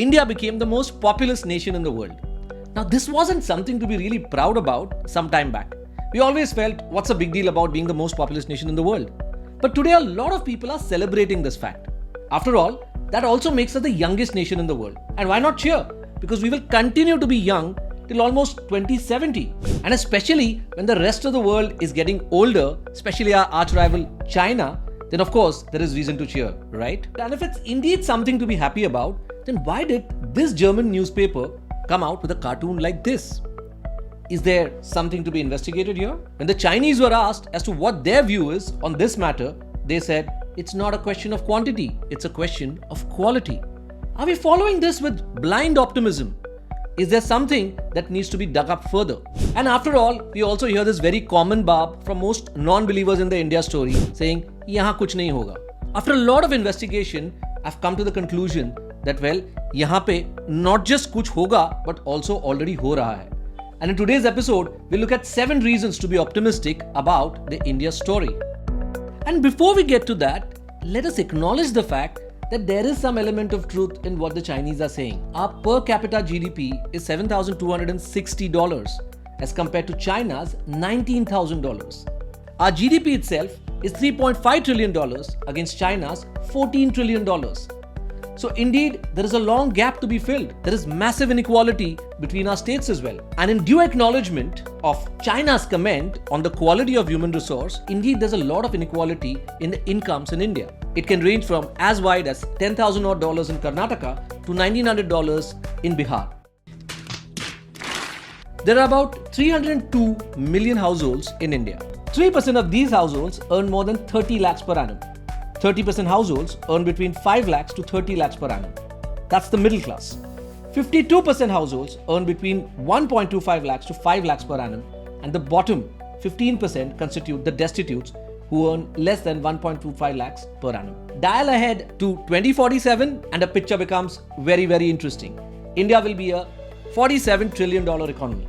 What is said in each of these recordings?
India became the most populous nation in the world. Now, this wasn't something to be really proud about some time back. We always felt, what's a big deal about being the most populous nation in the world? But today, a lot of people are celebrating this fact. After all, that also makes us the youngest nation in the world. And why not cheer? Because we will continue to be young till almost 2070. And especially when the rest of the world is getting older, especially our arch rival China, then of course there is reason to cheer, right? And if it's indeed something to be happy about, then why did this German newspaper come out with a cartoon like this? Is there something to be investigated here? When the Chinese were asked as to what their view is on this matter, they said, it's not a question of quantity, it's a question of quality. Are we following this with blind optimism? Is there something that needs to be dug up further? And after all, we also hear this very common barb from most non-believers in the India story saying, "Yahan kuch nahi hoga." After a lot of investigation, I've come to the conclusion that yahan pe not just kuch hoga, but also already ho raha hai. And in today's episode, we'll look at 7 reasons to be optimistic about the India story. And before we get to that, let us acknowledge the fact that there is some element of truth in what the Chinese are saying. Our per capita GDP is $7,260 as compared to China's $19,000. Our GDP itself is $3.5 trillion against China's $14 trillion. So indeed, there is a long gap to be filled. There is massive inequality between our states as well. And in due acknowledgement of China's comment on the quality of human resource, indeed there's a lot of inequality in the incomes in India. It can range from as wide as $10,000 odd in Karnataka to $1,900 in Bihar. There are about 302 million households in India. 3% of these households earn more than 30 lakhs per annum. 30% households earn between 5 lakhs to 30 lakhs per annum. That's the middle class. 52% households earn between 1.25 lakhs to 5 lakhs per annum. And the bottom 15% constitute the destitutes who earn less than 1.25 lakhs per annum. Dial ahead to 2047 and the picture becomes very, very interesting. India will be a $47 trillion economy.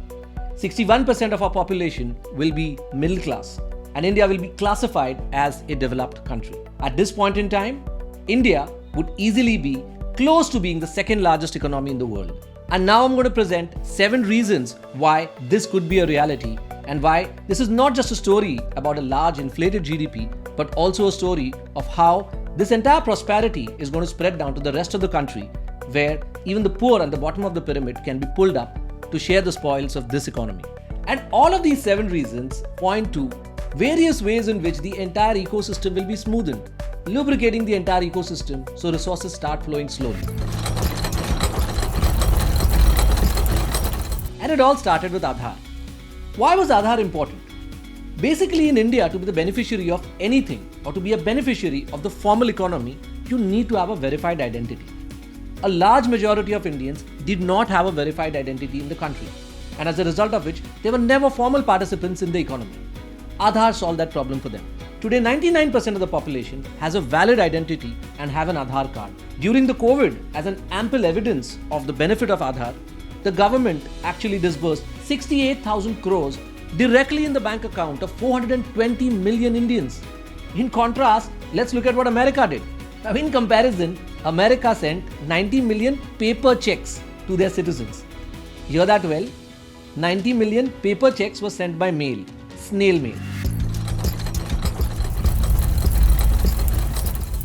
61% of our population will be middle class. And India will be classified as a developed country. At this point in time, India would easily be close to being the second largest economy in the world. And now I'm going to present 7 reasons why this could be a reality and why this is not just a story about a large inflated GDP, but also a story of how this entire prosperity is going to spread down to the rest of the country, where even the poor at the bottom of the pyramid can be pulled up to share the spoils of this economy. And all of these 7 reasons point to various ways in which the entire ecosystem will be smoothened, lubricating the entire ecosystem so resources start flowing slowly. And it all started with Aadhar. Why was Aadhar important? Basically, in India, to be the beneficiary of anything or to be a beneficiary of the formal economy, you need to have a verified identity. A large majority of Indians did not have a verified identity in the country, and as a result of which, they were never formal participants in the economy. Aadhar solved that problem for them. Today, 99% of the population has a valid identity and have an Aadhar card. During the COVID, as an ample evidence of the benefit of Aadhar, the government actually disbursed 68,000 crores directly in the bank account of 420 million Indians. In contrast, let's look at what America did. Now, in comparison, America sent 90 million paper checks to their citizens. Hear that well? 90 million paper checks were sent by mail. Snail mail.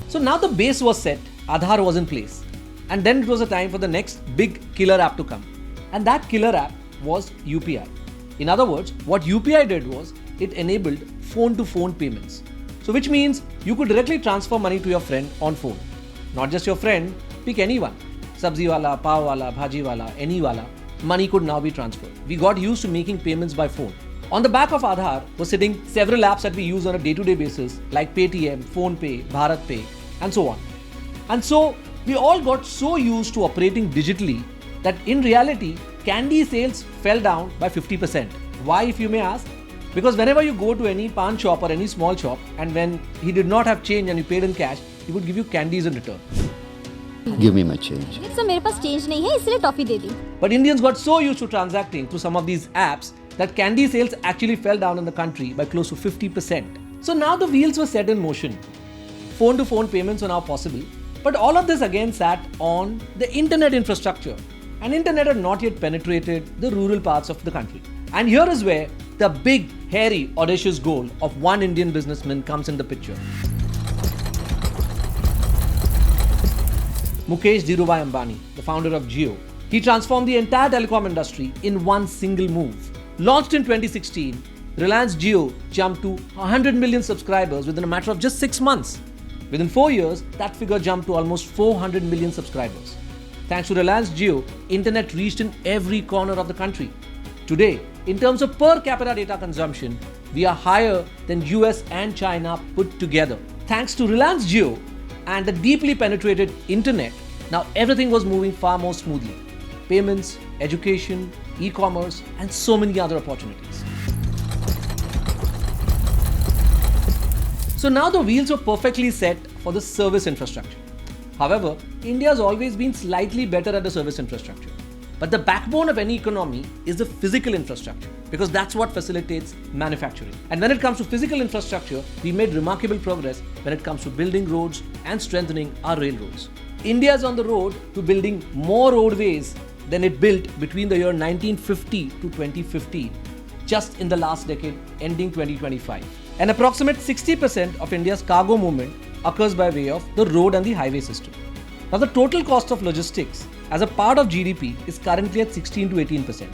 So now the base was set, Aadhar was in place, and then it was a time for the next big killer app to come, and that killer app was UPI. In other words, what UPI did was it enabled phone-to-phone payments. So which means you could directly transfer money to your friend on phone. Not just your friend, pick anyone. Sabzi wala, pav wala, bhaji wala, any wala. Money could now be transferred. We got used to making payments by phone. On the back of Aadhar were sitting several apps that we use on a day-to-day basis like Paytm, PhonePe, BharatPe, and so on. And so we all got so used to operating digitally that in reality, candy sales fell down by 50%. Why, if you may ask? Because whenever you go to any pan shop or any small shop, and when he did not have change and you paid in cash, he would give you candies in return. Give me my change. Sir मेरे पास change नहीं है इसलिए toffee they the. But Indians got so used to transacting through some of these apps that candy sales actually fell down in the country by close to 50%. So now the wheels were set in motion. Phone-to-phone payments were now possible, But all of this again sat on the internet infrastructure, and internet had not yet penetrated the rural parts of the country. And here is where the big, hairy, audacious goal of one Indian businessman comes in the picture. Mukesh Dhirubhai Ambani, the founder of Jio, he transformed the entire telecom industry in one single move. Launched in 2016, Reliance Jio jumped to 100 million subscribers within a matter of just 6 months. Within 4 years, that figure jumped to almost 400 million subscribers. Thanks to Reliance Jio, internet reached in every corner of the country. Today, in terms of per capita data consumption, we are higher than US and China put together. Thanks to Reliance Jio and the deeply penetrated internet, now everything was moving far more smoothly. Payments, education, e-commerce, and so many other opportunities. So now the wheels were perfectly set for the service infrastructure. However, India has always been slightly better at the service infrastructure. But the backbone of any economy is the physical infrastructure, because that's what facilitates manufacturing. And when it comes to physical infrastructure, we made remarkable progress when it comes to building roads and strengthening our railroads. India is on the road to building more roadways than it built between the year 1950 to 2015, just in the last decade, ending 2025. An approximate 60% of India's cargo movement occurs by way of the road and the highway system. Now, the total cost of logistics as a part of GDP is currently at 16 to 18%.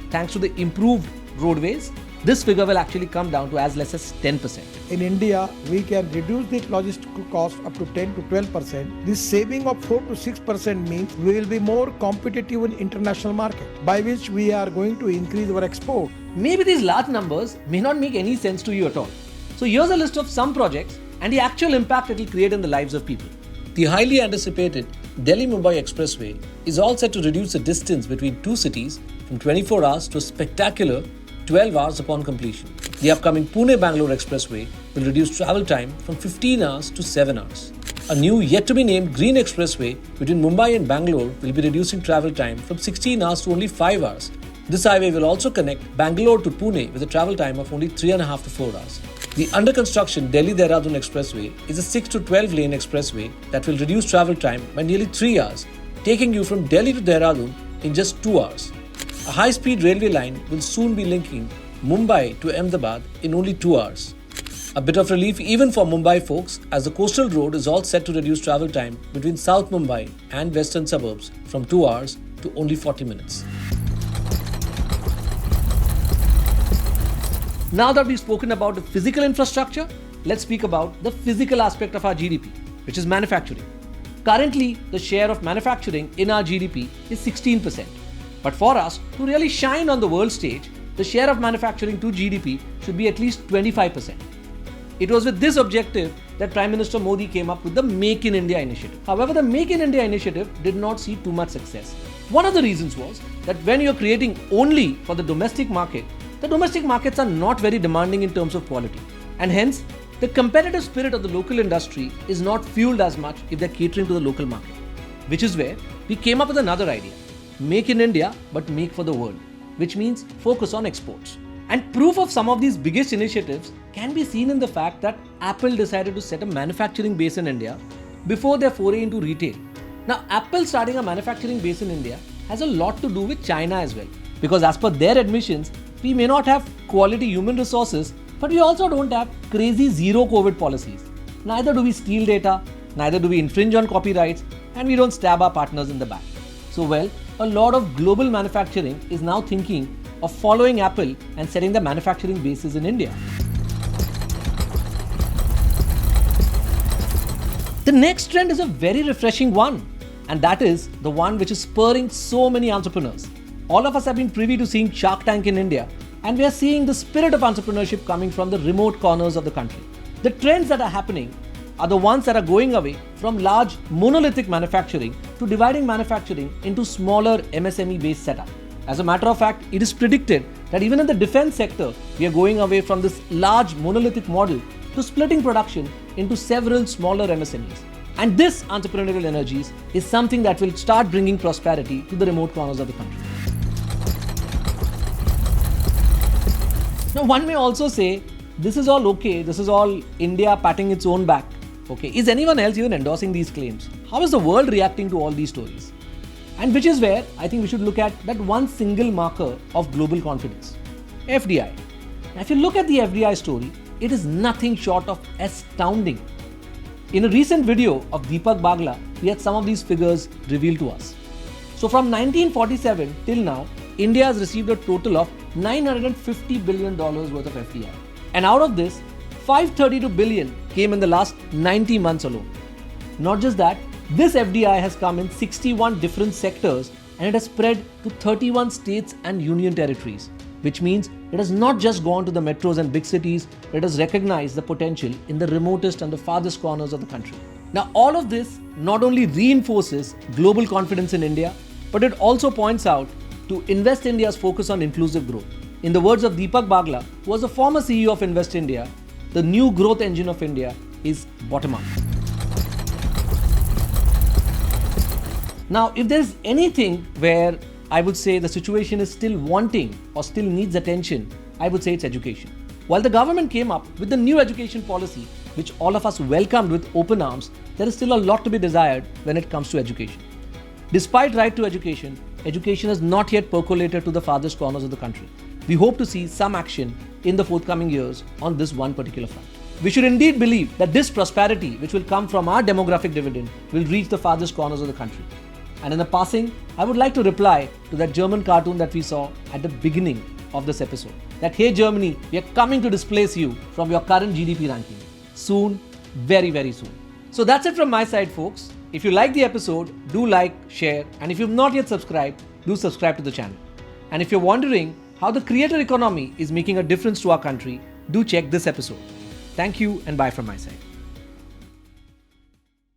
Thanks to the improved roadways, this figure will actually come down to as less as 10%. In India, we can reduce the logistical cost up to 10 to 12%. This saving of 4 to 6% means we will be more competitive in international market, by which we are going to increase our export. Maybe these large numbers may not make any sense to you at all. So here's a list of some projects and the actual impact it will create in the lives of people. The highly anticipated Delhi-Mumbai Expressway is all set to reduce the distance between two cities from 24 hours to a spectacular 12 hours upon completion. The upcoming Pune-Bangalore Expressway will reduce travel time from 15 hours to 7 hours. A new yet-to-be-named Green Expressway between Mumbai and Bangalore will be reducing travel time from 16 hours to only 5 hours. This highway will also connect Bangalore to Pune with a travel time of only 3.5 to 4 hours. The under-construction Delhi-Dehradun Expressway is a 6 to 12 lane expressway that will reduce travel time by nearly 3 hours, taking you from Delhi to Dehradun in just 2 hours. A high-speed railway line will soon be linking Mumbai to Ahmedabad in only 2 hours. A bit of relief even for Mumbai folks, as the coastal road is all set to reduce travel time between South Mumbai and western suburbs from 2 hours to only 40 minutes. Now that we've spoken about the physical infrastructure, let's speak about the physical aspect of our GDP, which is manufacturing. Currently, the share of manufacturing in our GDP is 16%. But for us to really shine on the world stage, the share of manufacturing to GDP should be at least 25%. It was with this objective that Prime Minister Modi came up with the Make in India initiative. However, the Make in India initiative did not see too much success. One of the reasons was that when you're creating only for the domestic market, the domestic markets are not very demanding in terms of quality. And hence, the competitive spirit of the local industry is not fueled as much if they're catering to the local market. Which is where we came up with another idea. Make in India, but make for the world. Which means focus on exports. And proof of some of these biggest initiatives can be seen in the fact that Apple decided to set a manufacturing base in India before their foray into retail. Now, Apple starting a manufacturing base in India has a lot to do with China as well. Because as per their admissions, we may not have quality human resources, but we also don't have crazy zero COVID policies. Neither do we steal data, neither do we infringe on copyrights, and we don't stab our partners in the back. So well, a lot of global manufacturing is now thinking of following Apple and setting the manufacturing bases in India. The next trend is a very refreshing one, and that is the one which is spurring so many entrepreneurs. All of us have been privy to seeing Shark Tank in India, and we are seeing the spirit of entrepreneurship coming from the remote corners of the country. The trends that are happening are the ones that are going away from large monolithic manufacturing to dividing manufacturing into smaller MSME-based setup. As a matter of fact, it is predicted that even in the defense sector, we are going away from this large monolithic model to splitting production into several smaller MSMEs. And this entrepreneurial energies is something that will start bringing prosperity to the remote corners of the country. Now, one may also say, this is all okay, this is all India patting its own back. Okay, is anyone else even endorsing these claims? how is the world reacting to all these stories? And which is where I think we should look at that one single marker of global confidence, FDI. Now, if you look at the FDI story, it is nothing short of astounding. In a recent video of Deepak Bagla, we had some of these figures revealed to us. So from 1947 till now, India has received a total of $950 billion worth of FDI. And out of this, 532 billion came in the last 90 months alone. Not just that, this FDI has come in 61 different sectors and it has spread to 31 states and union territories, which means it has not just gone to the metros and big cities, but it has recognized the potential in the remotest and the farthest corners of the country. Now, all of this not only reinforces global confidence in India, but it also points out to Invest India's focus on inclusive growth. In the words of Deepak Bagla, who was the former CEO of Invest India, the new growth engine of India is bottom up. Now, if there is anything where I would say the situation is still wanting or still needs attention, I would say it's education. While the government came up with the new education policy, which all of us welcomed with open arms, there is still a lot to be desired when it comes to education. Despite right to education, education has not yet percolated to the farthest corners of the country. We hope to see some action in the forthcoming years on this one particular front. We should indeed believe that this prosperity, which will come from our demographic dividend, will reach the farthest corners of the country. And in the passing, I would like to reply to that German cartoon that we saw at the beginning of this episode. That, hey Germany, we are coming to displace you from your current GDP ranking. Soon, very, very soon. So that's it from my side, folks. If you like the episode, do like, share, and if you've not yet subscribed, do subscribe to the channel. And if you're wondering how the creator economy is making a difference to our country, do check this episode. Thank you and bye from my side.